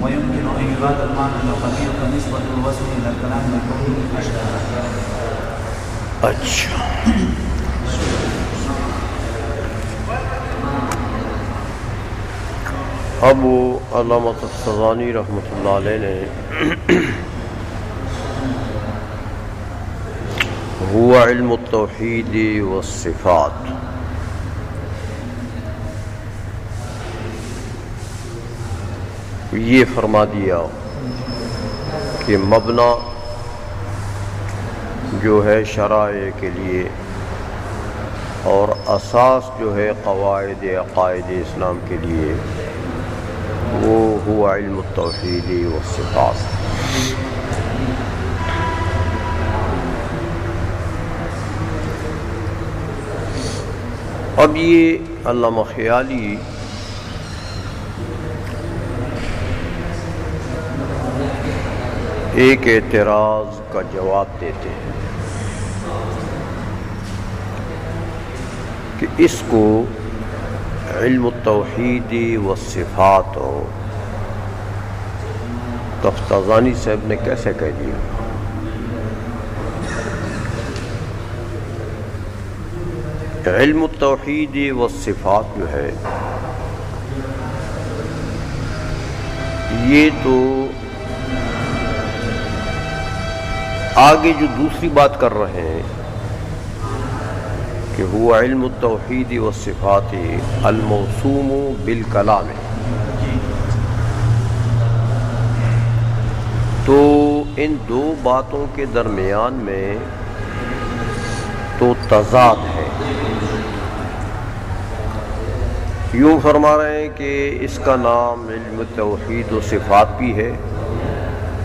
ويمكن أن يراد المعنى القبيح نسبة الوصف إلى الكلام المفهوم أشبه. اچھا اب وہ علامہ تفتزانی رحمۃ اللہ علیہ نے هو علم التوحید والصفات یہ فرما دیا کہ مبنا جو ہے شرائع کے لیے اور اساس جو ہے قواعد عقائد اسلام کے لیے وہ ہوا علم التوحید والصفات. اب یہ علامہ خیالی ایک اعتراض کا جواب دیتے ہیں کہ اس کو علم التوحید والصفات تفتزانی صاحب نے کیسے کہہ دیا. علم التوحید والصفات جو ہے یہ تو آگے جو دوسری بات کر رہے ہیں کہ هو علم التوحید والصفات الموسوم بالکلام، تو ان دو باتوں کے درمیان میں تو تضاد ہے. یوں فرما رہے ہیں کہ اس کا نام علم توحید و صفات بھی ہے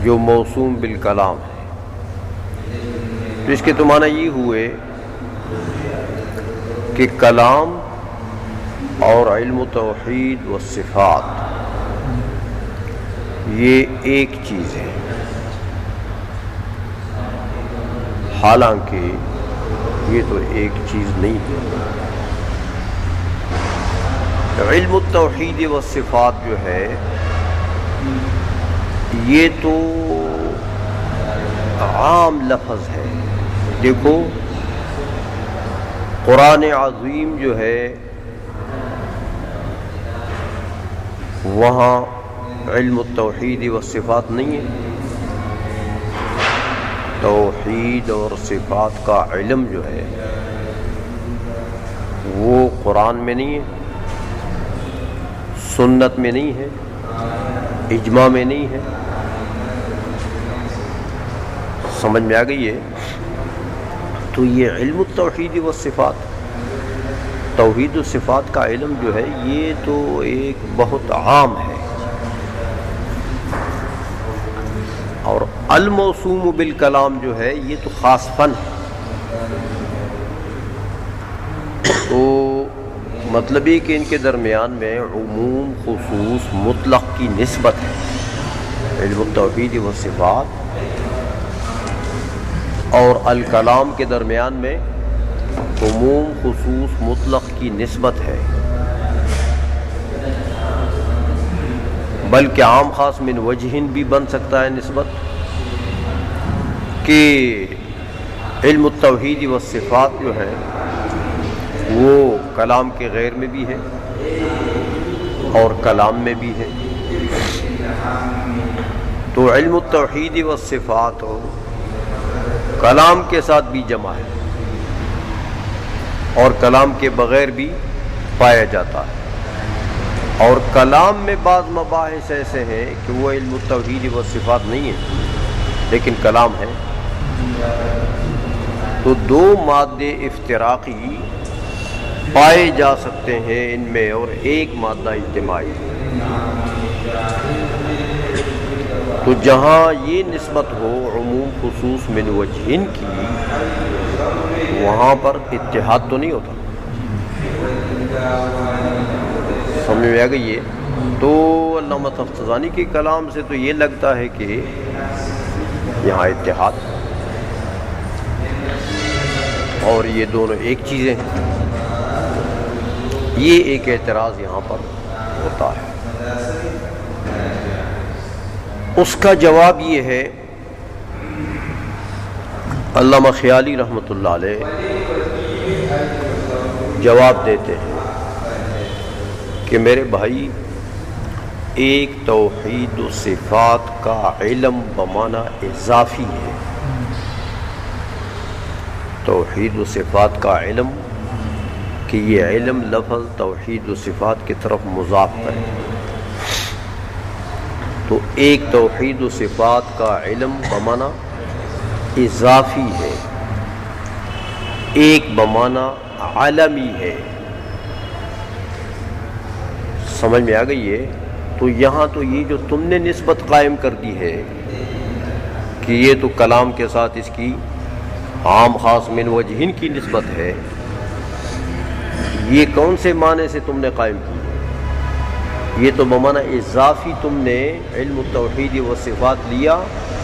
جو موسوم بالکلام ہے، تو اس کے تو معنی یہ ہوئے کہ کلام اور علم توحید و صفات یہ ایک چیز ہے، حالانکہ یہ تو ایک چیز نہیں ہے. علم التوحید و صفات جو ہے یہ تو عام لفظ ہے. دیکھو قرآن عظیم جو ہے وہاں علم التوحید و صفات نہیں ہے. توحید اور صفات کا علم جو ہے وہ قرآن میں نہیں ہے، سنت میں نہیں ہے، اجماع میں نہیں ہے. سمجھ میں آ گئی ہے؟ تو یہ علم التوحید و صفات، توحید و صفات کا علم جو ہے یہ تو ایک بہت عام ہے، اور الموسوم بالکلام جو ہے یہ تو خاص فن ہے. تو مطلب یہ کہ ان کے درمیان میں عموم خصوص مطلق کی نسبت ہے. علم التوحید و صفات اور الکلام کے درمیان میں عموم خصوص مطلق کی نسبت ہے، بلکہ عام خاص من وجہن بھی بن سکتا ہے نسبت، کہ علم التوحید و صفات جو ہے وہ کلام کے غیر میں بھی ہے اور کلام میں بھی ہے. تو علم التوحید و صفات کلام کے ساتھ بھی جمع ہے اور کلام کے بغیر بھی پایا جاتا ہے. اور کلام میں بعض مباحث ایسے ہیں کہ وہ علم التوحید و صفات نہیں ہے لیکن کلام ہے. تو دو مادے افتراقی پائے جا سکتے ہیں ان میں اور ایک مادہ اجتماعی. تو جہاں یہ نسبت ہو عموم خصوص من وجہن کی، وہاں پر اتحاد تو نہیں ہوتا. سمجھ میں آ گئی ہے؟ تو علامہ تفتزانی کے کلام سے تو یہ لگتا ہے کہ یہاں اتحاد، اور یہ دونوں ایک چیزیں ہیں. یہ ایک اعتراض یہاں پر ہوتا ہے. اس کا جواب یہ ہے، علامہ خیالی رحمۃ اللہ علیہ جواب دیتے ہیں کہ میرے بھائی، ایک توحید و صفات کا علم بمعنی اضافی ہے، توحید و صفات کا علم کہ یہ علم لفظ توحید و صفات کی طرف مضاف ہے، تو ایک توحید و صفات کا علم بمعنی اضافی ہے، ایک بمعنی عالمی ہے۔ سمجھ میں آ گئی ہے؟ تو یہاں تو یہ جو تم نے نسبت قائم کر دی ہے کہ یہ تو کلام کے ساتھ اس کی عام خاص من وجہین کی نسبت ہے، یہ کون سے معنی سے تم نے قائم کی ہے؟ یہ تو بمعنی اضافی تم نے علم التوحید و صفات لیا،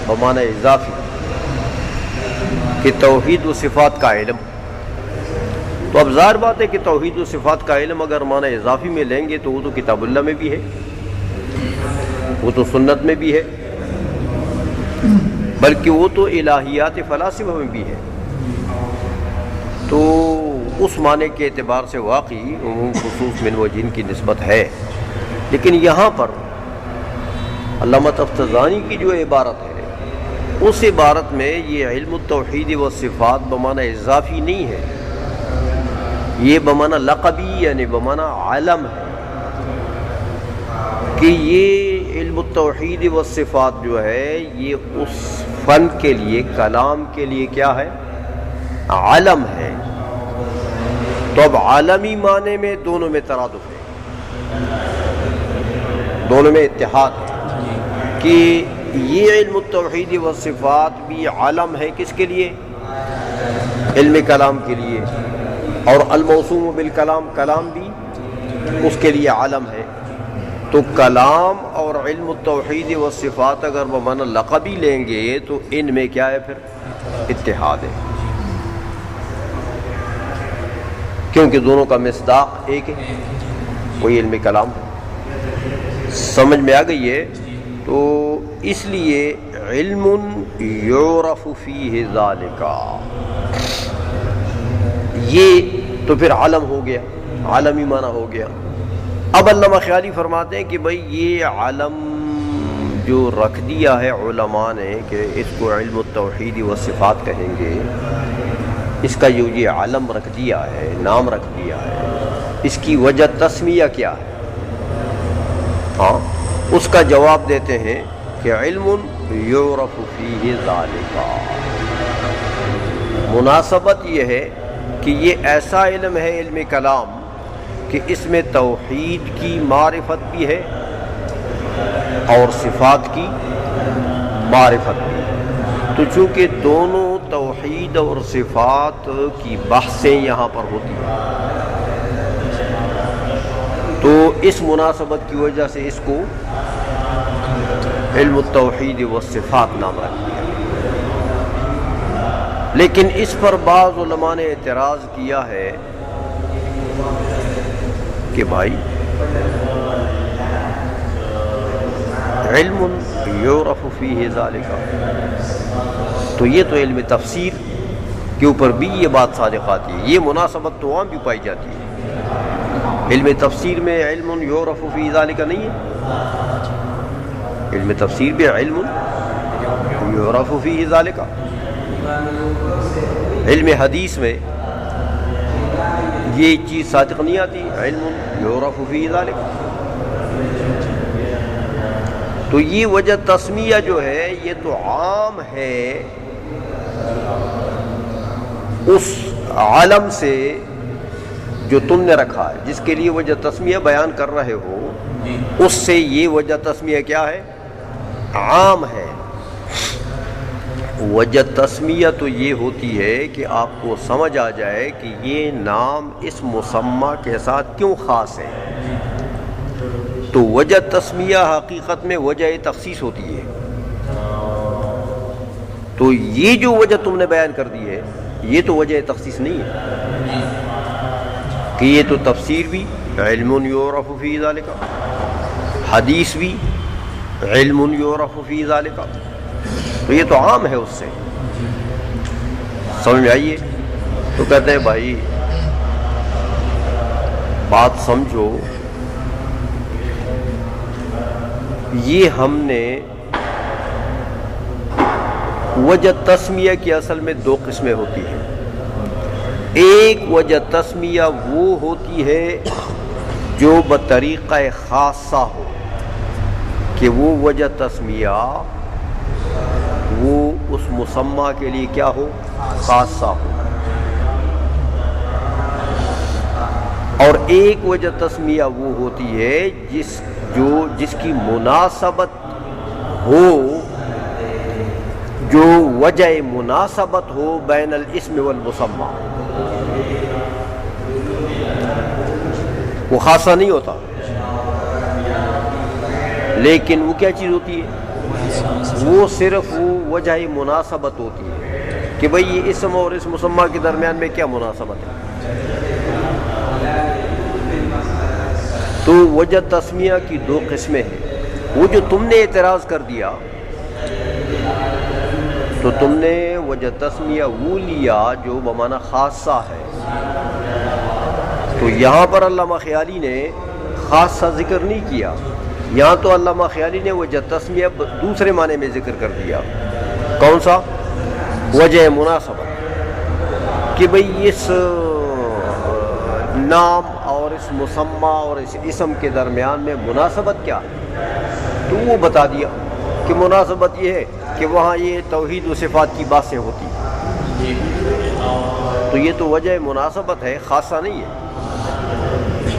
بمعنی اضافی کہ توحید و صفات کا علم۔ تو اب ظاہر بات ہے کہ توحید و صفات کا علم اگر معنی اضافی میں لیں گے تو وہ تو کتاب اللہ میں بھی ہے، وہ تو سنت میں بھی ہے، بلکہ وہ تو الہیات فلاسفہ میں بھی ہے۔ تو اس معنی کے اعتبار سے واقعی عموم خصوص من وجہین کی نسبت ہے، لیکن یہاں پر علامہ تفتزانی کی جو عبارت ہے اس عبارت میں یہ علم التوحید و صفات بمعنی اضافی نہیں ہے، یہ بمعنی لقبی یعنی بمعنی علم ہے کہ یہ علم التوحید و صفات جو ہے یہ اس فن کے لیے، کلام کے لیے کیا ہے؟ علم ہے۔ تو اب عالمی معنی میں دونوں میں ترادف ہے، دونوں میں اتحاد ہے کہ یہ علم التوحید و صفات بھی علم ہے کس کے لیے؟ علم کلام کے لیے، اور الموسوم بالکلام، کلام بھی اس کے لیے علم ہے۔ تو کلام اور علم التوحید و صفات اگر بمعنی لقبی لیں گے تو ان میں کیا ہے؟ پھر اتحاد ہے، کیونکہ دونوں کا مصداق ایک ہے، وہی علم کلام ہے۔ سمجھ میں آ گئی ہے؟ تو اس لیے علم یعرف فیہ ذالک، یہ تو پھر علم ہو گیا، عالمی معنی ہو گیا۔ اب علامہ خیالی فرماتے ہیں کہ بھئی یہ علم جو رکھ دیا ہے علماء نے کہ اس کو علم التوحید و صفات کہیں گے، اس کا جو یہ علم رکھ دیا ہے، نام رکھ دیا ہے، اس کی وجہ تسمیہ کیا ہے؟ ہاں، اس کا جواب دیتے ہیں کہ علم یعرف فیہ ذالک، مناسبت یہ ہے کہ یہ ایسا علم ہے علم کلام کہ اس میں توحید کی معرفت بھی ہے اور صفات کی معرفت بھی ہے۔ تو چونکہ دونوں توحید اور صفات کی بحثیں یہاں پر ہوتی ہیں، تو اس مناسبت کی وجہ سے اس کو علم التوحید و صفات نام رکھ دیا۔ لیکن اس پر بعض علماء نے اعتراض کیا ہے کہ بھائی علم یعرف فیہ ذالک، تو یہ تو علم تفسیر کے اوپر بھی یہ بات صادق آتی ہے، یہ مناسبت تو عام بھی پائی جاتی ہے۔ علم تفسیر میں علم یعرف فیہ ذالک نہیں ہے، علم تفسیر بھی علم یعرف فیہ ذالک۔ علم حدیث میں یہ چیز صادق نہیں آتی، علم یعرف فیہ ذالک۔ تو یہ وجہ تسمیہ جو ہے یہ تو عام ہے اس عالم سے جو تم نے رکھا ہے، جس کے لیے وجہ تسمیہ بیان کر رہے ہو، اس سے یہ وجہ تسمیہ کیا ہے؟ عام ہے۔ وجہ تسمیہ تو یہ ہوتی ہے کہ آپ کو سمجھ آ جائے کہ یہ نام اس مسمى کے ساتھ کیوں خاص ہے۔ تو وجہ تسمیہ حقیقت میں وجہ تخصیص ہوتی ہے۔ تو یہ جو وجہ تم نے بیان کر دی ہے یہ تو وجہ تخصیص نہیں ہے کہ یہ تو تفسیر بھی علم یعرف فیہ ذالک، حدیث بھی علم یعرف فی ذالک، تو یہ تو عام ہے، اس سے سمجھ میں آئیے؟ تو کہتے ہیں بھائی بات سمجھو، یہ ہم نے وجہ تسمیہ کی اصل میں دو قسمیں ہوتی ہیں. ایک وجہ تسمیہ وہ ہوتی ہے جو بطریقہ خاصہ ہو، کہ وہ وجہ تسمیہ وہ اس مسمى کے لیے کیا ہو؟ خاصہ ہو. اور ایک وجہ تسمیہ وہ ہوتی ہے جس کی مناسبت ہو، جو وجہ مناسبت ہو بین الاسم والمسمى. وہ خاصہ نہیں ہوتا، لیکن وہ کیا چیز ہوتی ہے؟ وہ صرف وہ وجہ مناسبت ہوتی ہے کہ بھئی یہ اسم اور اس مسمى کے درمیان میں کیا مناسبت ہے. تو وجہ تسمیہ کی دو قسمیں ہیں. وہ جو تم نے اعتراض کر دیا، تو تم نے وجہ تسمیہ وہ لیا جو بمعنی خاصہ ہے. تو یہاں پر علامہ خیالی نے خاصہ ذکر نہیں کیا، یہاں تو علامہ خیالی نے وجہ تسمیہ دوسرے معنی میں ذکر کر دیا. کون سا؟ وجہ مناسبت، کہ بھئی اس نام اور اس مسمى اور اس اسم کے درمیان میں مناسبت کیا ہے. تو وہ بتا دیا کہ مناسبت یہ ہے کہ وہاں یہ توحید و صفات کی باتیں ہوتی ہیں. تو یہ تو وجہ مناسبت ہے، خاصہ نہیں ہے.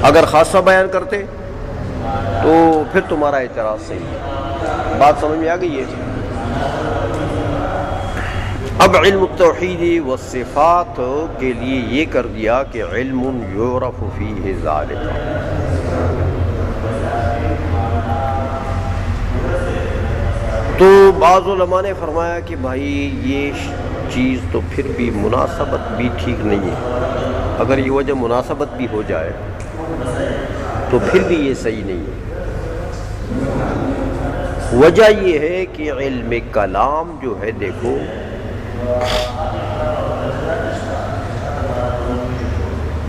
اگر خاصہ بیان کرتے تو پھر تمہارا اعتراض صحیح ہے. بات سمجھ میں آ گئی ہے؟ اب علم التوحید والصفات کے لیے یہ کر دیا کہ علم یعرف فیہ ذالک. تو بعض علماء نے فرمایا کہ بھائی یہ چیز تو پھر بھی مناسبت بھی ٹھیک نہیں ہے. اگر یہ وجہ مناسبت بھی ہو جائے تو پھر بھی یہ صحیح نہیں ہے. وجہ یہ ہے کہ علم کلام جو ہے، دیکھو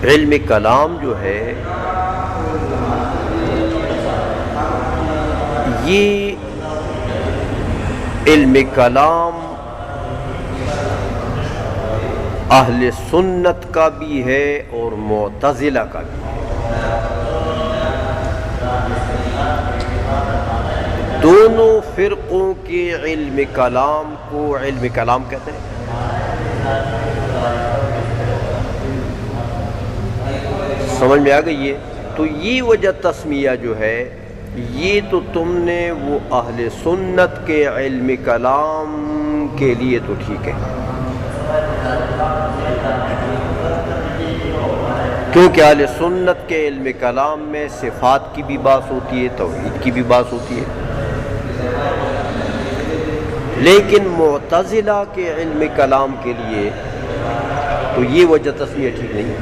علم کلام جو ہے یہ علم کلام اہل سنت کا بھی ہے اور معتزلہ کا بھی ہے. دونوں فرقوں کے علم کلام کو علم کلام کہتے ہیں. سمجھ میں آ گئی ہے؟ تو یہ وجہ تسمیہ جو ہے، یہ تو تم نے وہ اہل سنت کے علم کلام کے لیے تو ٹھیک ہے، کیونکہ اہل سنت کے علم کلام میں صفات کی بھی بات ہوتی ہے، توحید کی بھی بات ہوتی ہے. لیکن معتزلہ کے علم کلام کے لیے تو یہ وجہ تسمیہ ٹھیک نہیں ہے،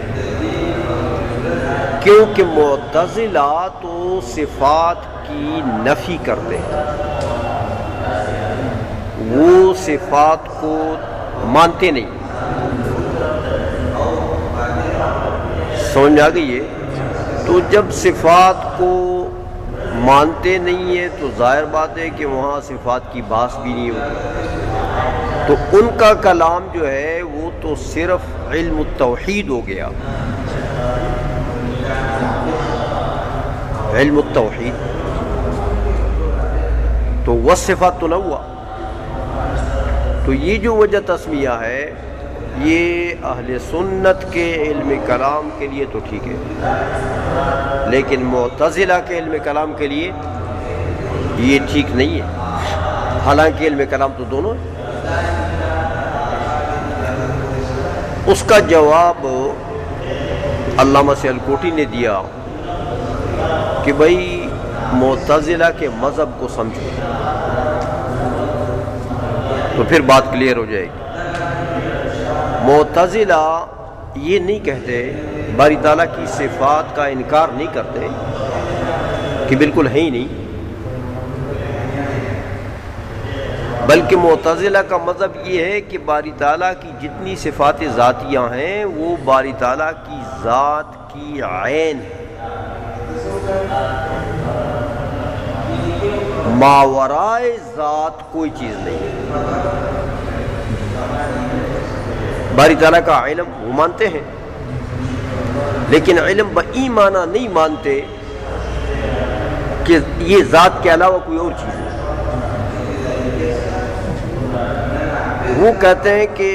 کیونکہ معتزلہ تو صفات کی نفی کرتے ہیں، وہ صفات کو مانتے نہیں. سمجھ آ گئی ہے؟ تو جب صفات کو مانتے نہیں ہیں تو ظاہر بات ہے کہ وہاں صفات کی بحث بھی نہیں ہوتی. تو ان کا کلام جو ہے وہ تو صرف علم التوحید ہو گیا. علم التوحید تو والصفات تو نہ ہوا. تو یہ جو وجہ تسمیہ ہے یہ اہل سنت کے علم کلام کے لیے تو ٹھیک ہے، لیکن معتزلہ کے علم کلام کے لیے یہ ٹھیک نہیں ہے. حالانکہ علم کلام تو دونوں ہے. اس کا جواب علامہ سیالکوٹی نے دیا کہ بھائی معتزلہ کے مذہب کو سمجھو تو پھر بات کلیئر ہو جائے گی. معتزلہ یہ نہیں کہتے، باری تعالیٰ کی صفات کا انکار نہیں کرتے کہ بالکل ہے ہی نہیں، بلکہ معتزلہ کا مذہب یہ ہے کہ باری تعالیٰ کی جتنی صفات ذاتیہ ہیں وہ باری تعالیٰ کی ذات کی عین ہے، ماورائے ذات کوئی چیز نہیں ہے۔ باری تعالیٰ کا علم وہ مانتے ہیں، لیکن علم بئی معنی نہیں مانتے کہ یہ ذات کے علاوہ کوئی اور چیز ہے۔ وہ کہتے ہیں کہ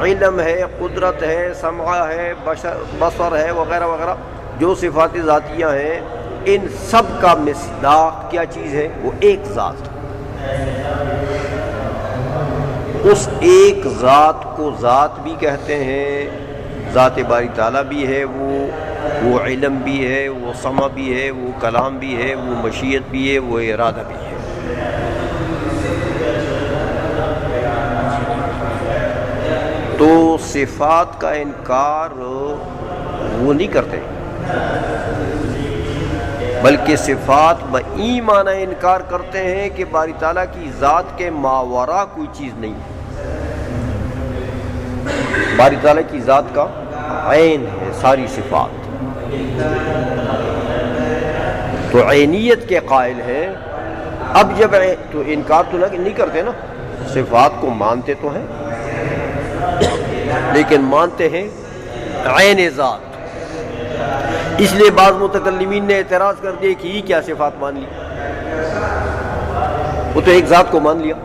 علم ہے، قدرت ہے، سمع ہے، بصر ہے، وغیرہ وغیرہ جو صفات ذاتیہ ہیں، ان سب کا مصداق کیا چیز ہے؟ وہ ایک ذات۔ اس ایک ذات کو ذات بھی کہتے ہیں، ذات باری تعالیٰ بھی ہے، وہ علم بھی ہے، وہ سمع بھی ہے، وہ کلام بھی ہے، وہ مشیت بھی ہے، وہ ارادہ بھی ہے۔ تو صفات کا انکار وہ نہیں کرتے، بلکہ صفات بئی معنی انکار کرتے ہیں کہ باری تعالیٰ کی ذات کے ماورا کوئی چیز نہیں ہے۔ باری تعالیٰ کی ذات کا عین ہے ساری صفات، تو عینیت کے قائل ہیں۔ اب جب تو انکار تو نہیں کرتے نا، صفات کو مانتے تو ہیں لیکن مانتے ہیں عین ذات۔ اس لیے بعض متکلمین نے اعتراض کر دیا کہ یہ کیا صفات مان لی، وہ تو ایک ذات کو مان لیا۔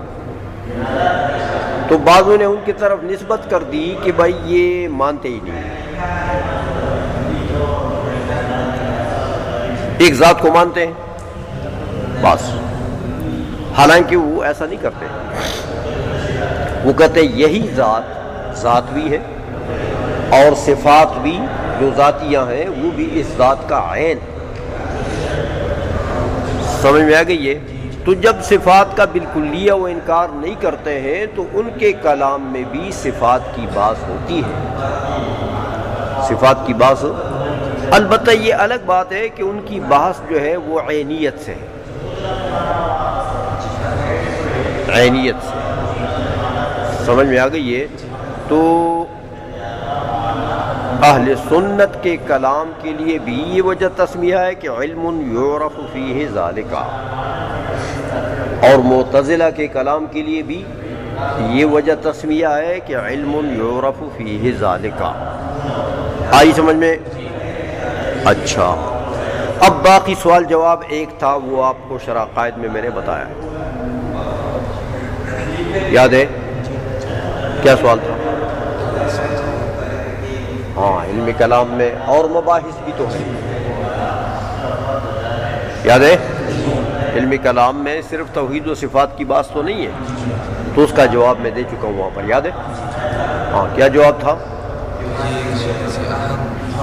تو بعضوں نے ان کی طرف نسبت کر دی کہ بھائی یہ مانتے ہی نہیں، ایک ذات کو مانتے ہیں بس، حالانکہ وہ ایسا نہیں کرتے۔ وہ کہتے ہیں یہی ذات بھی ہے اور صفات بھی جو ذاتیہ ہیں وہ بھی اس ذات کا عین۔ سمجھ میں آ گئی ہے؟ تو جب صفات کا بالکلیہ وہ انکار نہیں کرتے ہیں تو ان کے کلام میں بھی صفات کی بحث ہوتی ہے، صفات کی بحث۔ البتہ یہ الگ بات ہے کہ ان کی بحث جو ہے وہ عینیت سے ہے، عینیت سے۔ سمجھ میں آ گئی ہے؟ تو اہل سنت کے کلام کے لیے بھی یہ وجہ تسمیہ ہے کہ علم یعرف فیہ ذالک، اور معتزلہ کے کلام کے لیے بھی یہ وجہ تسمیہ ہے کہ علم یعرف فیہ ذالک۔ آئی سمجھ میں؟ اچھا، اب باقی سوال جواب ایک تھا، وہ آپ کو شرح عقائد میں نے بتایا، یاد ہے؟ کیا سوال تھا؟ ہاں، علم کلام میں اور مباحث بھی تو ہیں، یاد ہے؟ علم کلام میں صرف توحید و صفات کی بات تو نہیں ہے، تو اس کا جواب میں دے چکا ہوں وہاں پر، یاد ہے؟ ہاں، کیا جواب تھا؟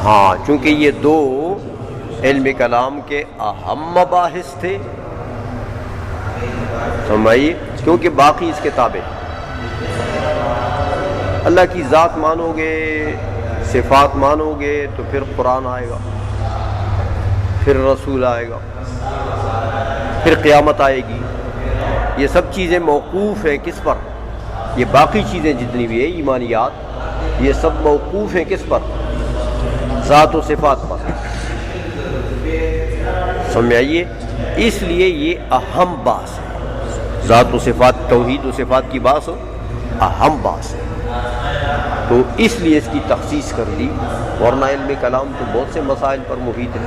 ہاں، چونکہ یہ دو علم کلام کے اہم مباحث تھے، سمجھئے، کیونکہ باقی اس کے تابع ہیں۔ اللہ کی ذات مانو گے، صفات مانو گے تو پھر قرآن آئے گا، پھر رسول آئے گا، پھر قیامت آئے گی۔ یہ سب چیزیں موقوف ہیں کس پر؟ یہ باقی چیزیں جتنی بھی ہیں ایمانیات، یہ سب موقوف ہیں کس پر؟ ذات و صفات پر۔ سمجھ آئیے؟ اس لیے یہ اہم بحث ہے، ذات و صفات، توحید و صفات کی بحث اہم بحث ہے، تو اس لیے اس کی تخصیص کر دی، ورنہ علم کلام تو بہت سے مسائل پر محیط ہے۔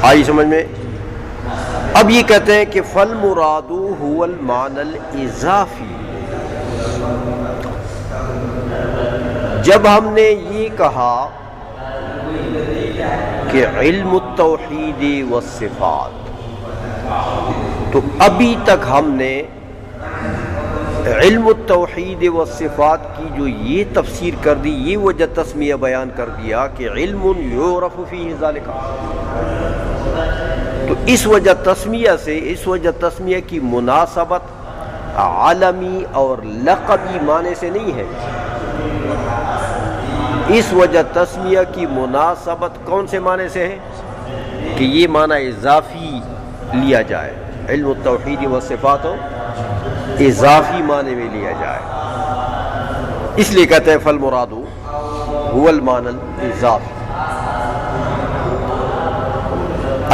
آئی سمجھ میں؟ اب یہ کہتے ہیں کہ فالمراد هو المعنى الاضافی۔ جب ہم نے یہ کہا کہ علم التوحید والصفات، تو ابھی تک ہم نے علم التوحید والصفات کی جو یہ تفسیر کر دی، یہ وجہ تسمیہ بیان کر دیا کہ علم یعرف فیہ ذالک، تو اس وجہ تسمیہ سے، اس وجہ تسمیہ کی مناسبت عالمی اور لقبی معنی سے نہیں ہے، اس وجہ تسمیہ کی مناسبت کون سے معنی سے ہے کہ یہ معنی اضافی لیا جائے، علم التوحید والصفات اضافی معنی میں لیا جائے، اس لیے کہتے ہیں فالمراد هو المعنى الاضافی۔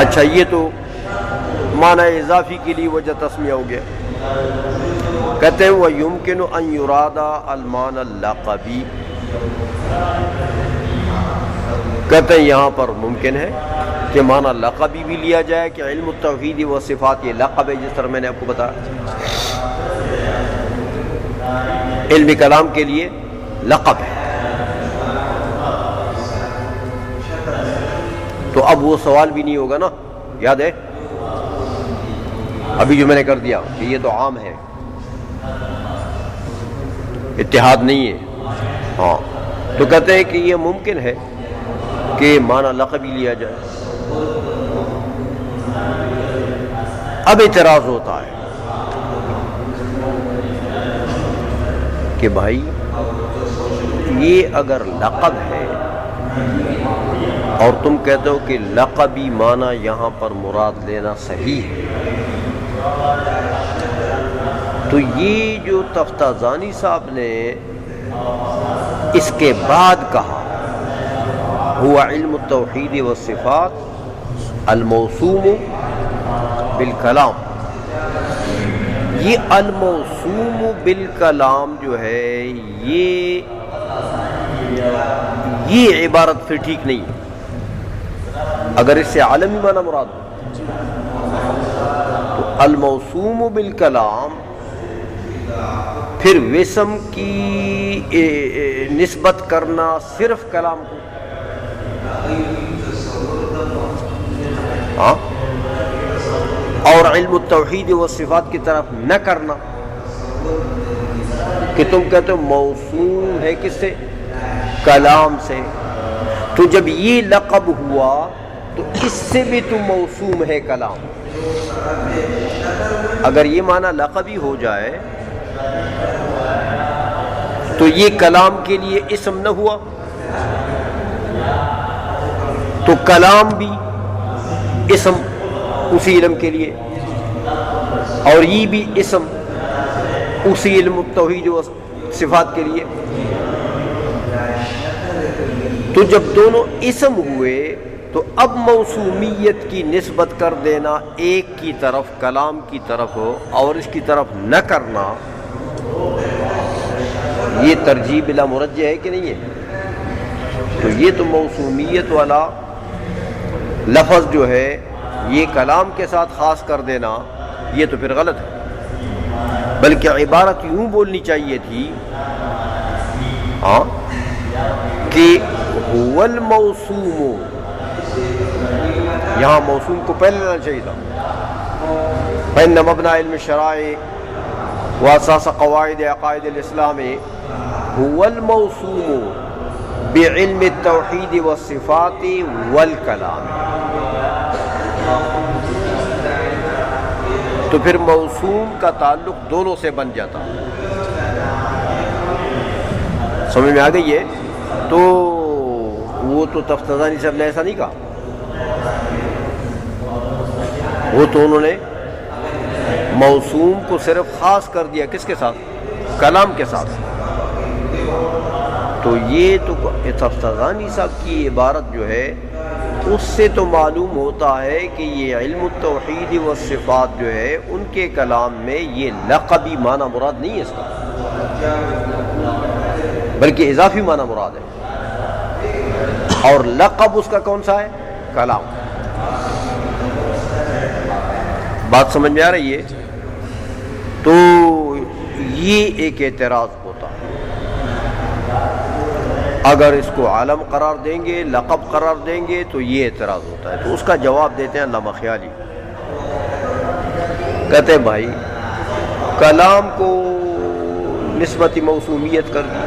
اچھا، یہ تو معنی اضافی کے لیے وجہ تسمیہ ہو گیا۔ کہتے ہیں وَيُمْكِنُ أَن يُرَادَ الْمَعنَى اللَّقَبِي، کہتے ہیں یہاں پر ممکن ہے کہ معنی لقبی بھی لیا جائے، کہ علم التوحید و صفات یہ لقب ہے، جس طرح میں نے آپ کو بتایا علم کلام کے لیے لقب ہے۔ تو اب وہ سوال بھی نہیں ہوگا نا، یاد ہے ابھی جو میں نے کر دیا کہ یہ تو عام ہے، اتحاد نہیں ہے۔ ہاں، تو کہتے ہیں کہ یہ ممکن ہے کہ معنی لقبی لیا جائے۔ اب اعتراض ہوتا ہے کہ بھائی یہ اگر لقب ہے اور تم کہتے ہو کہ لقبی معنی یہاں پر مراد لینا صحیح ہے، تو یہ جو تفتازانی صاحب نے اس کے بعد کہا ہوا علم التوحید والصفات الموسوم بالکلام، یہ الموسوم بالکلام جو ہے یہ عبارت پھر ٹھیک نہیں ہے۔ اگر اس سے عالمی معنی مراد ہو تو الموسوم بالکلام پھر وسم کی نسبت کرنا صرف کلام کو، ہاں، اور علم التوحید و صفات کی طرف نہ کرنا، کہ تم کہتے ہو موسوم ہے کس سے؟ کلام سے۔ تو جب یہ لقب ہوا تو اس سے بھی تو موسوم ہے کلام۔ اگر یہ معنی لقبی ہو جائے تو یہ کلام کے لیے اسم نہ ہوا، تو کلام بھی اسم اسی علم کے لیے، اور یہ بھی اسم اسی علم التوحید و صفات کے لیے۔ تو جب دونوں اسم ہوئے تو اب موسومیت کی نسبت کر دینا ایک کی طرف کلام کی طرف ہو اور اس کی طرف نہ کرنا، یہ ترجیح بلا مرجح ہے کہ نہیں ہے؟ تو یہ تو موسومیت والا لفظ جو ہے یہ کلام کے ساتھ خاص کر دینا، یہ تو پھر غلط ہے، بلکہ عبارت یوں بولنی چاہیے تھی، ہاں، کہ هو الموسوم، یہاں موسوم کو پہلے لینا چاہیے تھا۔ فإن مبنى علم الشرائع وأساس قواعد عقائد الإسلام هو الموسوم بعلم التوحید والصفات والکلام، تو پھر موسوم کا تعلق دونوں سے بن جاتا۔ سمجھ میں آ گئی ہے؟ تو وہ تو تفتازانی صاحب نے ایسا نہیں کہا، وہ تو انہوں نے موسوم کو صرف خاص کر دیا، کس کے ساتھ؟ کلام کے ساتھ۔ تو یہ تو تفتازانی صاحب کی عبارت جو ہے اس سے تو معلوم ہوتا ہے کہ یہ علم التوحید والصفات جو ہے ان کے کلام میں یہ لقبی معنی مراد نہیں ہے اس کا، بلکہ اضافی معنی مراد ہے، اور لقب اس کا کون سا ہے؟ کلام۔ بات سمجھ میں آ رہی ہے؟ تو یہ ایک اعتراض ہوتا ہے، اگر اس کو عالم قرار دیں گے، لقب قرار دیں گے تو یہ اعتراض ہوتا ہے۔ تو اس کا جواب دیتے ہیں علامہ خیالی، کہتے ہیں بھائی کلام کو نسبتی موسومیت کر دی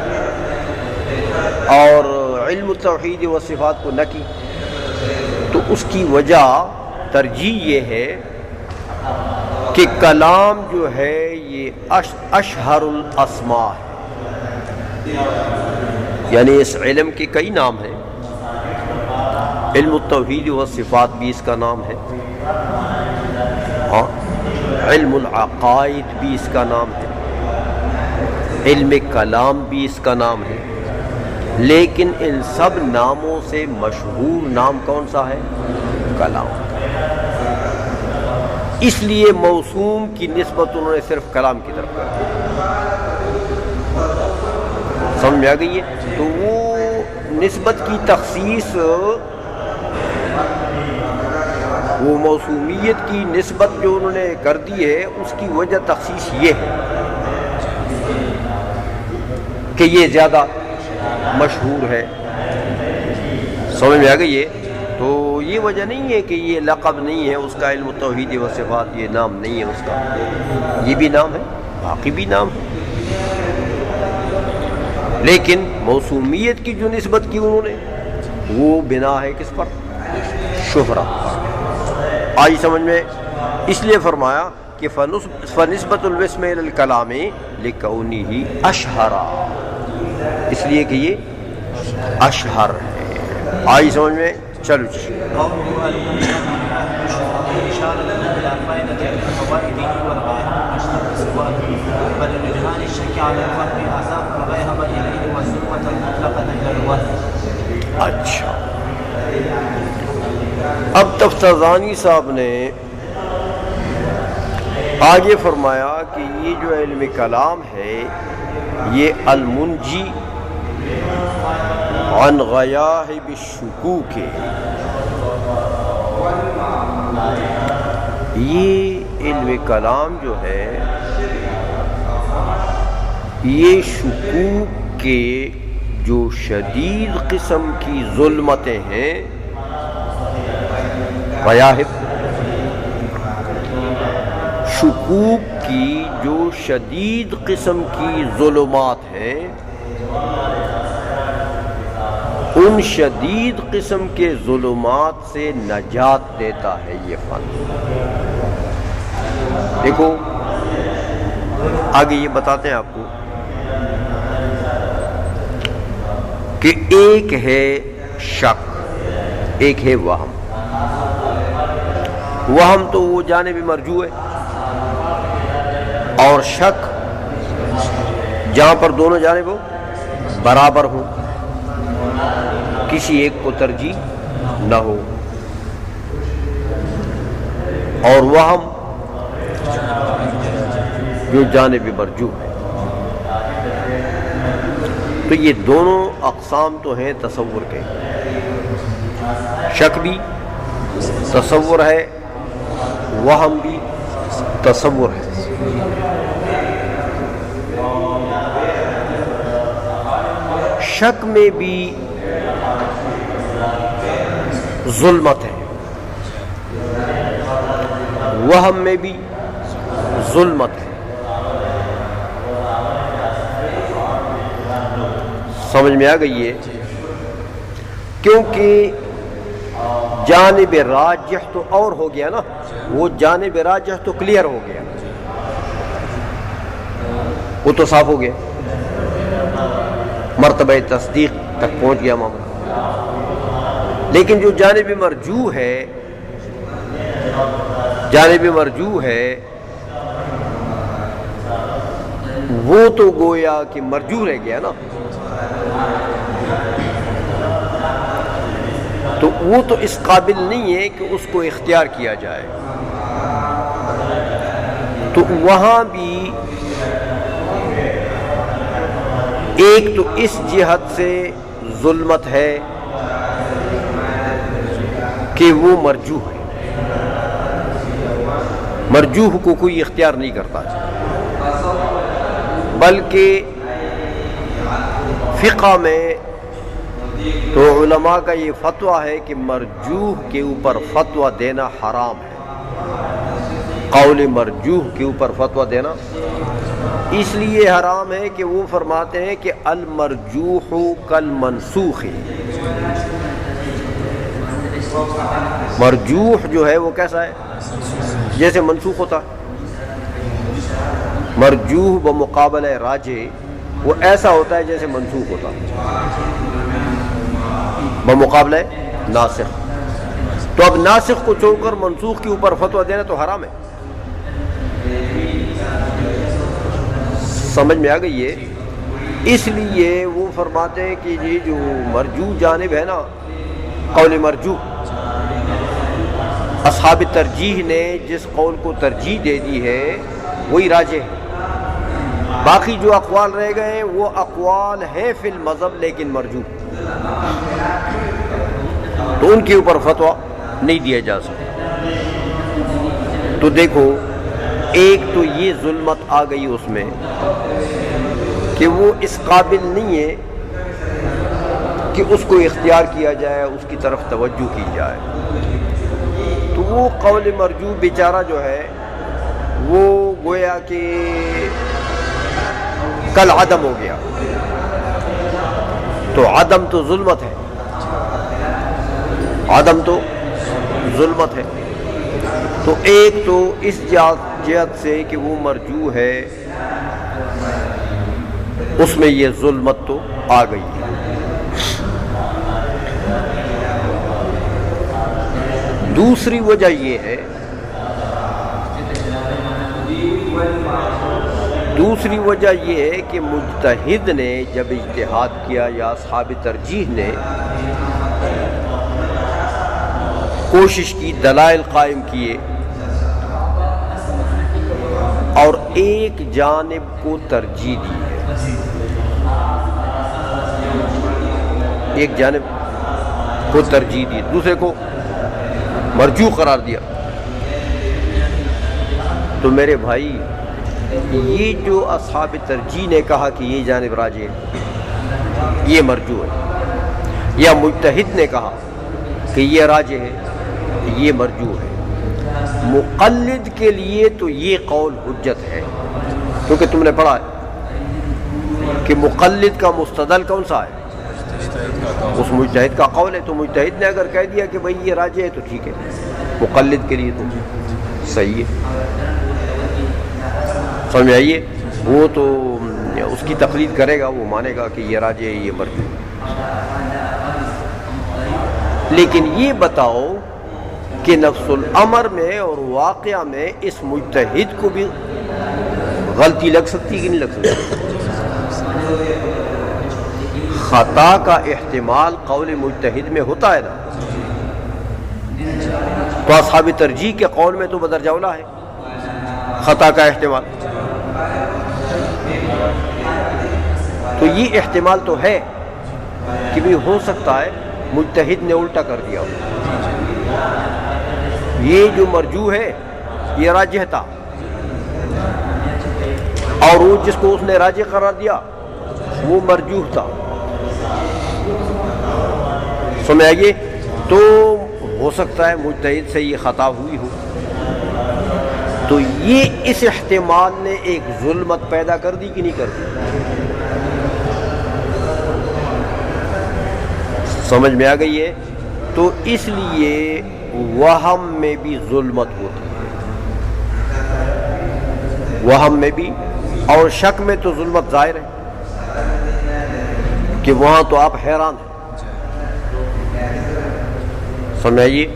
اور علم التوحید و صفات کو نہ کی، تو اس کی وجہ ترجیح یہ ہے کہ کلام جو ہے یہ اشہر الاسماء ہے، یعنی اس علم کے کئی نام ہیں، علم التوحید و صفات بھی اس کا نام ہے، ہاں، علم العقائد بھی اس کا نام ہے، علم کلام بھی اس کا نام ہے، لیکن ان سب ناموں سے مشہور نام کون سا ہے؟ کلام۔ اس لیے موسوم کی نسبت انہوں نے صرف کلام کی طرف کر دی۔ سمجھ آ گئی ہے؟ تو وہ نسبت کی تخصیص، وہ موسومیت کی نسبت جو انہوں نے کر دی ہے، اس کی وجہ تخصیص یہ ہے کہ یہ زیادہ مشہور ہے۔ سمجھ میں آ گئی ہے؟ تو یہ وجہ نہیں ہے کہ یہ لقب نہیں ہے اس کا، علم التوحید و صفات یہ نام نہیں ہے اس کا، یہ بھی نام ہے، باقی بھی نام ہے، لیکن موسومیت کی جو نسبت کی انہوں نے وہ بنا ہے کس پر؟ شہرت پر۔ آئی سمجھ میں؟ اس لیے فرمایا کہ فنسبت الاسم الی الکلام لکونہ اشہر، اس لیے کہ یہ اشہر ہے۔ آئی سمجھ میں؟ چلو جی۔ اچھا، اب تفتازانی صاحب نے آگے فرمایا کہ یہ جو علم کلام ہے یہ المنجی عن غیاہب الشکوک، یہ علم کلام جو ہے یہ شکوک کے جو شدید قسم کی ظلمتیں ہیں، غیاہب شکوک کی جو شدید قسم کی ظلمات ہیں، ان شدید قسم کے ظلمات سے نجات دیتا ہے یہ فن۔ دیکھو آگے یہ بتاتے ہیں آپ کو کہ ایک ہے شک، ایک ہے وہم۔ وہم تو وہ جانب مرجوع ہے، اور شک جہاں پر دونوں جانب برابر ہوں، کسی ایک کو ترجیح نہ ہو، اور وہم جو جانب مرجوع ہے۔ تو یہ دونوں اقسام تو ہیں تصور کے، شک بھی تصور ہے، وہم بھی تصور ہے۔ شک میں بھی ظلمت ہے، وہم میں بھی ظلمت ہے۔ سمجھ میں آ گئی ہے؟ کیونکہ جانب راجح تو اور ہو گیا نا، وہ جانب راجح تو کلیئر ہو گیا، وہ تو صاف ہو گیا، مرتبہ تصدیق تک پہنچ گیا معاملہ۔ لیکن جو جانب مرجوح ہے، جانب مرجوح ہے وہ تو گویا کہ مرجوح رہ گیا نا، تو وہ تو اس قابل نہیں ہے کہ اس کو اختیار کیا جائے۔ تو وہاں بھی ایک تو اس جہت سے ظلمت ہے کہ وہ مرجوح ہے، مرجوح کو کوئی اختیار نہیں کرتا، بلکہ فقہ میں تو علماء کا یہ فتویٰ ہے کہ مرجوح کے اوپر فتویٰ دینا حرام ہے۔ قول مرجوح کے اوپر فتویٰ دینا اس لیے حرام ہے کہ وہ فرماتے ہیں کہ المرجوح کالمنسوخ، مرجوح جو ہے وہ کیسا ہے؟ جیسے منسوخ ہوتا ہے۔ مرجوح بمقابلہ راجح وہ ایسا ہوتا ہے جیسے منسوخ ہوتا ہے بمقابلہ ناسخ۔ تو اب ناسخ کو چھوڑ کر منسوخ کے اوپر فتویٰ دینا تو حرام ہے۔ سمجھ میں آ گئی ہے؟ اس لیے وہ فرماتے ہیں کہ یہ جو مرجوح جانب ہے نا، قول مرجوح، اصحاب ترجیح نے جس قول کو ترجیح دے دی ہے وہی راجح ہے، باقی جو اقوال رہ گئے ہیں وہ اقوال ہیں فی المذہب لیکن مرجوح، تو ان کے اوپر فتویٰ نہیں دیا جا سکتا۔ تو دیکھو، ایک تو یہ ظلمت آ گئی اس میں کہ وہ اس قابل نہیں ہے کہ اس کو اختیار کیا جائے، اس کی طرف توجہ کی جائے، تو وہ قول مرجوح بیچارہ جو ہے وہ گویا کہ کل عدم ہو گیا، تو عدم تو ظلمت ہے، عدم تو ظلمت ہے۔ تو ایک تو اس جہت سے کہ وہ مرجوح ہے، اس میں یہ ظلمت تو آ گئی ہے۔ دوسری وجہ یہ ہے، دوسری وجہ یہ ہے کہ مجتہد نے جب اجتہاد کیا یا اصحاب ترجیح نے کوشش کی، دلائل قائم کیے اور ایک جانب کو ترجیح دی ہے، ایک جانب کو ترجیح دی، دوسرے کو مرجوح قرار دیا، تو میرے بھائی یہ جو اصحاب ترجیح نے کہا کہ یہ جانب راجح ہے یہ مرجوح ہے، یا مجتہد نے کہا کہ یہ راجح ہے یہ مرجوح ہے، مقلد کے لیے تو یہ قول حجت ہے، کیونکہ تم نے پڑھا ہے کہ مقلد کا مستدل کون سا ہے؟ اس مجتہد کا قول ہے، تو مجتہد نے اگر کہہ دیا کہ بھئی یہ راجح ہے تو ٹھیک ہے، مقلد کے لیے تو صحیح ہے، سمجھ آئیے، وہ تو اس کی تقلید کرے گا، وہ مانے گا کہ یہ راجح ہے یہ مرجوح ہے۔ لیکن یہ بتاؤ کہ نفس الامر میں اور واقعہ میں اس مجتہد کو بھی غلطی لگ سکتی کہ نہیں لگ سکتی؟ خطا کا احتمال قول مجتہد میں ہوتا ہے نا، تو اصحاب ترجیح کے قول میں تو بدرجہ اولیٰ ہے خطا کا احتمال، تو یہ احتمال تو ہے کہ بھی ہو سکتا ہے مجتہد نے الٹا کر دیا، یہ جو مرجوح ہے یہ راجح تھا، اور وہ جس کو اس نے راجح قرار دیا وہ مرجوح تھا، سمجھ آئیے، تو ہو سکتا ہے مجتہد سے یہ خطا ہوئی ہو، تو یہ اس احتمال نے ایک ظلمت پیدا کر دی کہ نہیں کر دی؟ سمجھ میں آ گئی ہے؟ تو اس لیے وہم میں بھی ظلمت ہوتی ہے، وہم میں بھی، اور شک میں تو ظلمت ظاہر ہے کہ وہاں تو آپ حیران ہیں، سمجھائیے،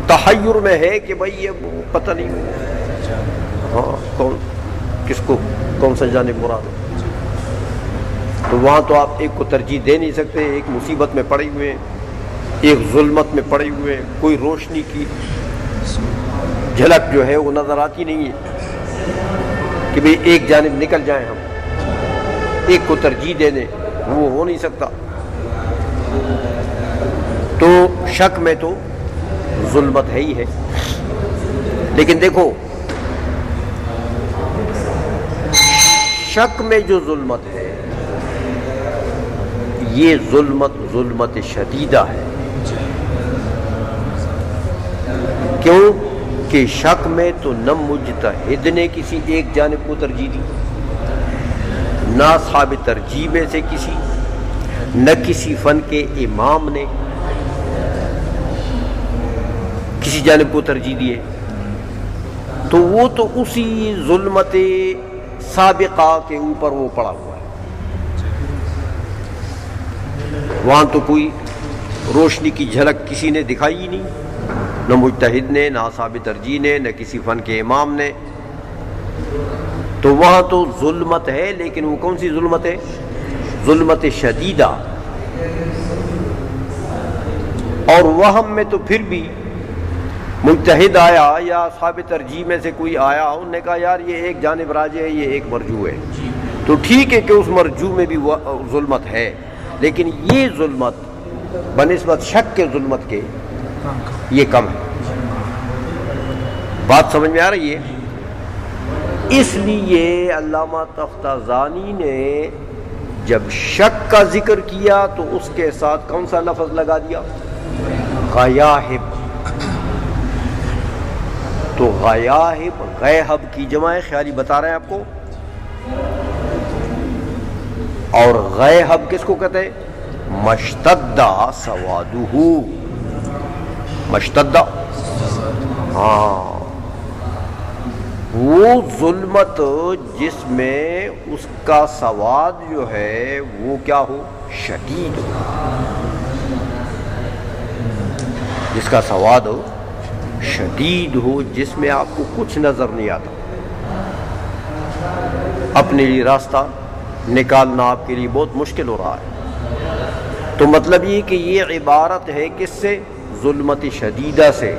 تحیر میں ہے کہ بھئی یہ پتہ نہیں ہاں کس کو کون سا جانب مراد ہے، تو وہاں تو آپ ایک کو ترجیح دے نہیں سکتے، ایک مصیبت میں پڑے ہوئے ہیں، ایک ظلمت میں پڑے ہوئے ہیں، کوئی روشنی کی جھلک جو ہے وہ نظر آتی نہیں ہے کہ بھئی ایک جانب نکل جائیں، ہم ایک کو ترجیح دے دیں، وہ ہو نہیں سکتا، تو شک میں تو ظلمت ہے ہی ہے۔ لیکن دیکھو، شک میں جو ظلمت ہے یہ ظلمت شدیدہ ہے، کیوں کہ شک میں تو نہ مجتہد نے کسی ایک جانب کو ترجیح دی، نہ اصحاب ترجیح میں سے کسی، نہ کسی فن کے امام نے کسی جانب کو ترجیح دیے، تو وہ تو اسی ظلمت سابقہ کے اوپر وہ پڑا ہوا ہے، وہاں تو کوئی روشنی کی جھلک کسی نے دکھائی ہی نہیں، نہ مجتہد نے، نہ اصحاب ترجیح نے، نہ کسی فن کے امام نے، تو وہاں تو ظلمت ہے، لیکن وہ کون سی ظلمت ہے؟ ظلمت شدیدہ، اور وہم میں تو پھر بھی مجتہد آیا یا اصحاب ترجیح میں سے کوئی آیا، انہوں نے کہا یار یہ ایک جانب راجح ہے، یہ ایک مرجوح ہے، تو ٹھیک ہے کہ اس مرجوح میں بھی ظلمت ہے، لیکن یہ ظلمت بنسبت شک کے ظلمت کے یہ کم ہے۔ بات سمجھ میں آ رہی ہے؟ اس لیے علامہ تفتازانی نے جب شک کا ذکر کیا تو اس کے ساتھ کون سا لفظ لگا دیا؟ غیاہب۔ تو غیاہب غیہب کی جمع ہے، خیالی بتا رہے ہیں آپ کو، اور غیہب کس کو کہتے ہیں؟ مشتدہ سوادہ، مشتدہ، ہاں وہ ظلمت جس میں اس کا سواد جو ہے وہ کیا ہو؟ شدید ہو، جس کا سواد ہو شدید ہو، جس میں آپ کو کچھ نظر نہیں آتا، اپنے لیے راستہ نکالنا آپ کے لیے بہت مشکل ہو رہا ہے۔ تو مطلب یہ کہ یہ عبارت ہے کس سے؟ ظلمت شدیدہ سے۔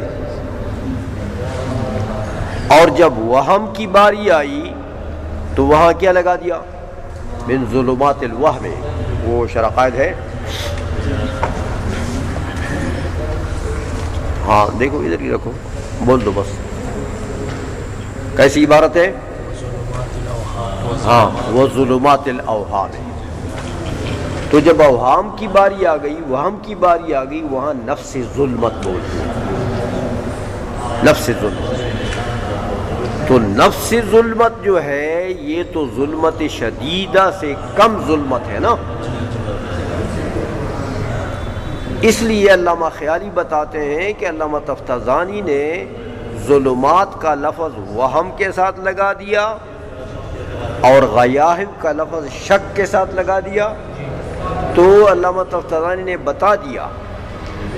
اور جب وہم کی باری آئی تو وہاں کیا لگا دیا؟ من ظلمات الوہم، وہ شرح قائد ہے، ہاں دیکھو ادھر ہی رکھو، بول دو بس، کیسی عبارت ہے؟ ہاں وہ ظلمات الاوہام۔ تو جب اوہام کی باری آ گئی، وہم کی باری آ گئی، وہاں نفس ظلمت بولتی ہے، نفس ظلمت۔ تو نفس ظلمت جو ہے یہ تو ظلمت شدیدہ سے کم ظلمت ہے نا، اس لیے علامہ خیالی بتاتے ہیں کہ علامہ تفتازانی نے ظلمات کا لفظ وہم کے ساتھ لگا دیا اور غیاہب کا لفظ شک کے ساتھ لگا دیا، تو علامہ تفتازانی نے بتا دیا،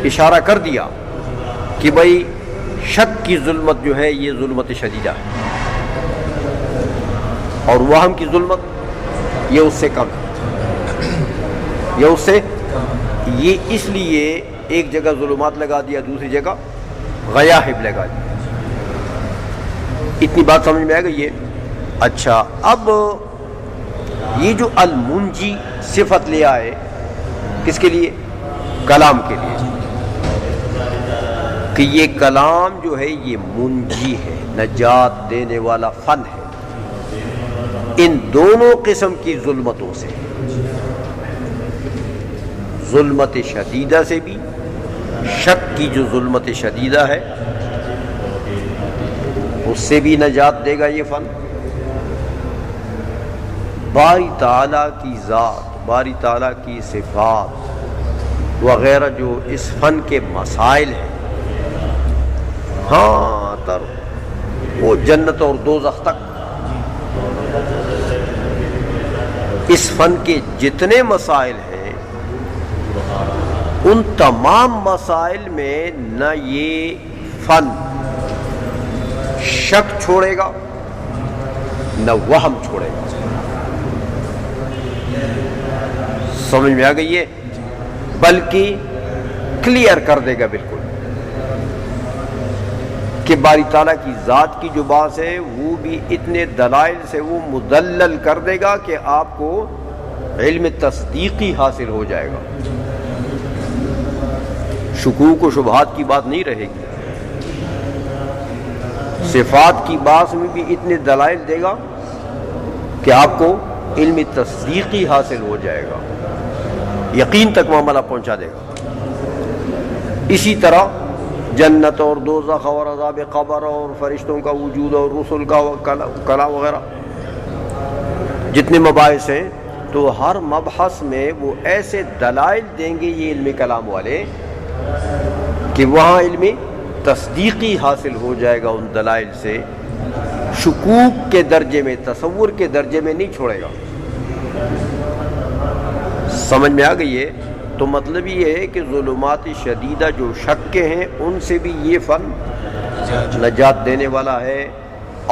اشارہ کر دیا کہ بھئی شک کی ظلمت جو ہے یہ ظلمت شدیدہ ہے، اور وہم کی ظلمت یہ اس سے کم ہے، یہ اس سے، یہ اس لیے ایک جگہ ظلمات لگا دیا، دوسری جگہ غیاہب لگا دیا۔ اتنی بات سمجھ میں آ گئی ہے؟ اچھا، اب یہ جو المنجی صفت لے آئے کس کے لیے؟ کلام کے لیے، کہ یہ کلام جو ہے یہ منجی ہے، نجات دینے والا فن ہے ان دونوں قسم کی ظلمتوں سے، ظلمت شدیدہ سے بھی، شک کی جو ظلمت شدیدہ ہے اس سے بھی نجات دے گا یہ فن۔ باری تعالیٰ کی ذات، باری تعالیٰ کی صفات وغیرہ جو اس فن کے مسائل ہیں، ہاں تر وہ جنت اور دوزخ تک، اس فن کے جتنے مسائل ہیں ان تمام مسائل میں نہ یہ فن شک چھوڑے گا نہ وہم چھوڑے گا۔ سمجھ میں آ گئی ہے؟ بلکہ کلیئر کر دے گا بالکل کہ باری تعالیٰ کی ذات کی جو بات ہے وہ بھی اتنے دلائل سے وہ مدلل کر دے گا کہ آپ کو علم تصدیقی حاصل ہو جائے گا، شکوک و شبہات کی بات نہیں رہے گی۔ صفات کی بات میں بھی اتنے دلائل دے گا کہ آپ کو علم تصدیقی حاصل ہو جائے گا، یقین تک معاملہ پہنچا دے گا۔ اسی طرح جنت اور دوزخ اور عذاب قبر اور فرشتوں کا وجود اور رسل کا کلام وغیرہ جتنے مباحث ہیں، تو ہر مبحث میں وہ ایسے دلائل دیں گے یہ علم کلام والے کہ وہاں علم تصدیقی حاصل ہو جائے گا ان دلائل سے، شکوک کے درجے میں، تصور کے درجے میں نہیں چھوڑے گا۔ سمجھ میں آ گئی ہے؟ تو مطلب یہ ہے کہ ظلمات شدیدہ جو شک کے ہیں ان سے بھی یہ فن نجات دینے والا ہے،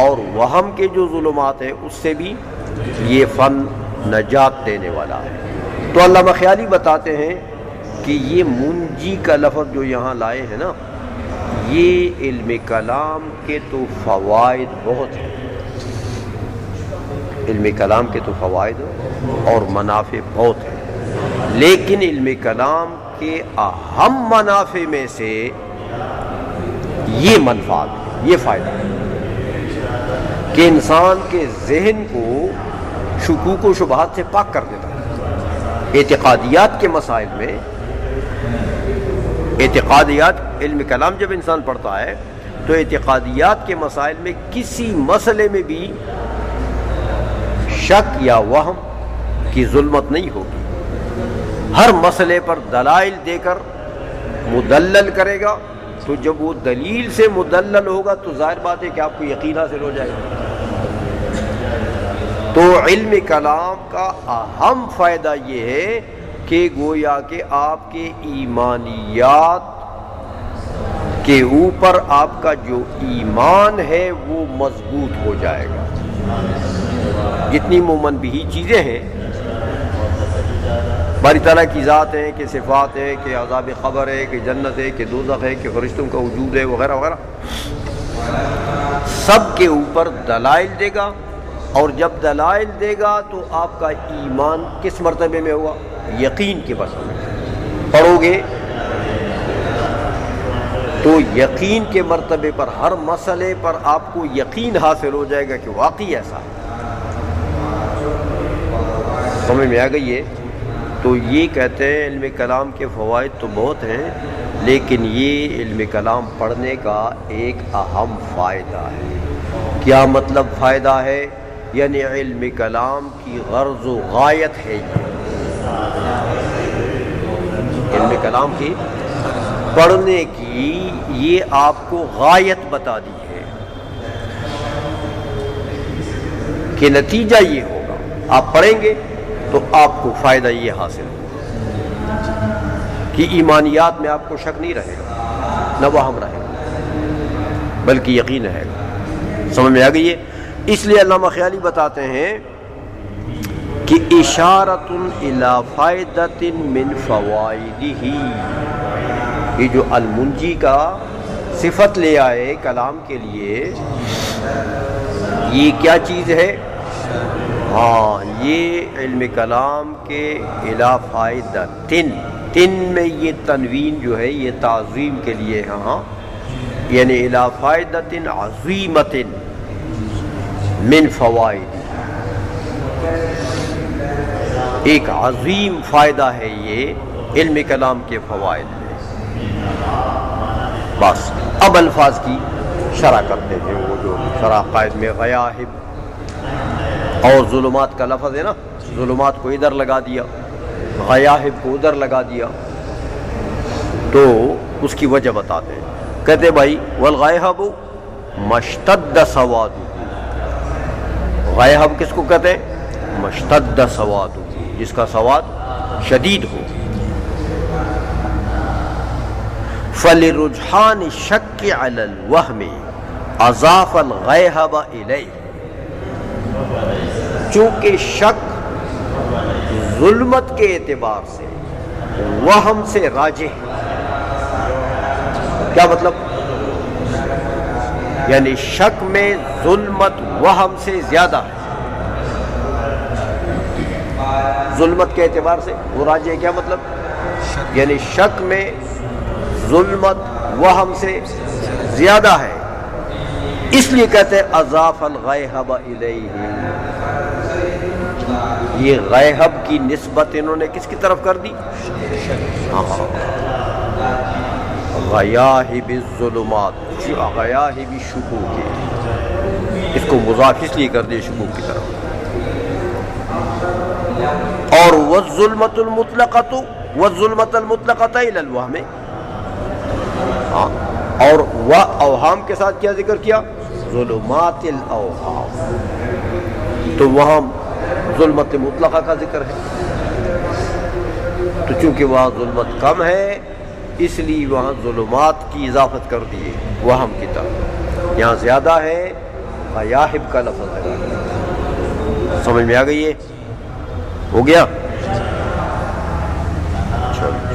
اور وہم کے جو ظلمات ہیں اس سے بھی یہ فن نجات دینے والا ہے۔ تو علامہ خیالی بتاتے ہیں کہ یہ منجی کا لفظ جو یہاں لائے ہیں نا، یہ علم کلام کے تو فوائد بہت ہیں، علم کلام کے تو فوائد اور منافع بہت ہیں، لیکن علم کلام کے اہم منافع میں سے یہ منفعت ہے، یہ فائدہ ہے کہ انسان کے ذہن کو شکوک و شبہات سے پاک کر دیتا ہے۔ اعتقادیات کے مسائل میں، اعتقادیات علم کلام جب انسان پڑھتا ہے تو اعتقادیات کے مسائل میں کسی مسئلے میں بھی شک یا وہم کی ظلمت نہیں ہوگی، ہر مسئلے پر دلائل دے کر مدلل کرے گا، تو جب وہ دلیل سے مدلل ہوگا تو ظاہر بات ہے کہ آپ کو یقین حاصل ہو جائے گا۔ تو علم کلام کا اہم فائدہ یہ ہے کہ گویا کہ آپ کے ایمانیات کے اوپر آپ کا جو ایمان ہے وہ مضبوط ہو جائے گا۔ جتنی مومن بھی چیزیں ہیں، باری تعالیٰ کی ذات ہے، کہ صفات ہے، کہ عذاب قبر ہے، کہ جنت ہے، کہ دوزخ ہے، کہ فرشتوں کا وجود ہے، وغیرہ وغیرہ، سب کے اوپر دلائل دے گا، اور جب دلائل دے گا تو آپ کا ایمان کس مرتبے میں ہوگا؟ یقین کے مرتبے میں پڑھو گے تو یقین کے مرتبے پر ہر مسئلے پر آپ کو یقین حاصل ہو جائے گا کہ واقعی ایسا ہے۔ سمجھ میں آ گئی ہے؟ تو یہ کہتے ہیں علم کلام کے فوائد تو بہت ہیں، لیکن یہ علم کلام پڑھنے کا ایک اہم فائدہ ہے۔ کیا مطلب فائدہ ہے؟ یعنی علم کلام کی غرض و غایت ہے یہ، علم کلام کی پڑھنے کی یہ آپ کو غایت بتا دی ہے کہ نتیجہ یہ ہوگا، آپ پڑھیں گے تو آپ کو فائدہ یہ حاصل ہوگا کہ ایمانیات میں آپ کو شک نہیں رہے گا، نہ وہم رہے گا، بلکہ یقین رہے گا۔ سمجھ میں آ گئی ہے؟ اس لیے علامہ خیالی بتاتے ہیں کہ اشارۃ الی فائدۃ من فوائدہ، یہ جو المنجی کا صفت لے آئے کلام کے لیے، یہ کیا چیز ہے؟ ہاں، یہ علم کلام کے الی فائدۃ، تن میں یہ تنوین جو ہے یہ تعظیم کے لیے، ہاں، یعنی الی فائدۃ عظیمۃ من فوائد، ایک عظیم فائدہ ہے یہ علم کلام کے فوائد میں۔ بس اب الفاظ کی شرح کرتے ہیں، وہ جو شرح قائد میں غیاہب اور ظلمات کا لفظ ہے نا، ظلمات کو ادھر لگا دیا، غیاہب کو ادھر لگا دیا، تو اس کی وجہ بتاتے ہیں۔ کہتے بھائی والغیہب مشتد سواد، غیہب کس کو کہتے ہیں؟ مشتد سواد، جس کا سواد شدید ہو۔ فلرجحان الشک علی الوہم اضاف الغیہب الیہ، چونکہ شک ظلمت کے اعتبار سے وہم سے راجح، کیا مطلب؟ یعنی شک میں ظلمت وہم سے زیادہ ہے، ظلمت کے اعتبار سے وہ راجح ہے، کیا مطلب؟ یعنی شک میں ظلمت وہم سے زیادہ ہے، اس لیے کہتے ہیں اضاف الغیہب الیہ، یہ غیہب کی نسبت انہوں نے کس کی طرف کر دی؟ غیاہب الظلمات، غیاہب الشکوک، اس کو مضاف اس لیے کر دیا شکوک کی طرف۔ اور والظلمۃ المطلقۃ، والظلمۃ المطلقۃ الی الوہم، اور اوہام کے ساتھ کیا ذکر کیا؟ ظلمات الاوہام، تو وہاں ظلمت مطلقہ کا ذکر ہے، تو چونکہ وہاں ظلمت کم ہے اس لیے وہاں ظلمات کی اضافت کر دیے وہم کی طرف، یہاں زیادہ ہے، غیاہب کا لفظ ہے۔ سمجھ میں آ گئی ہے؟ ہو گیا؟ چلو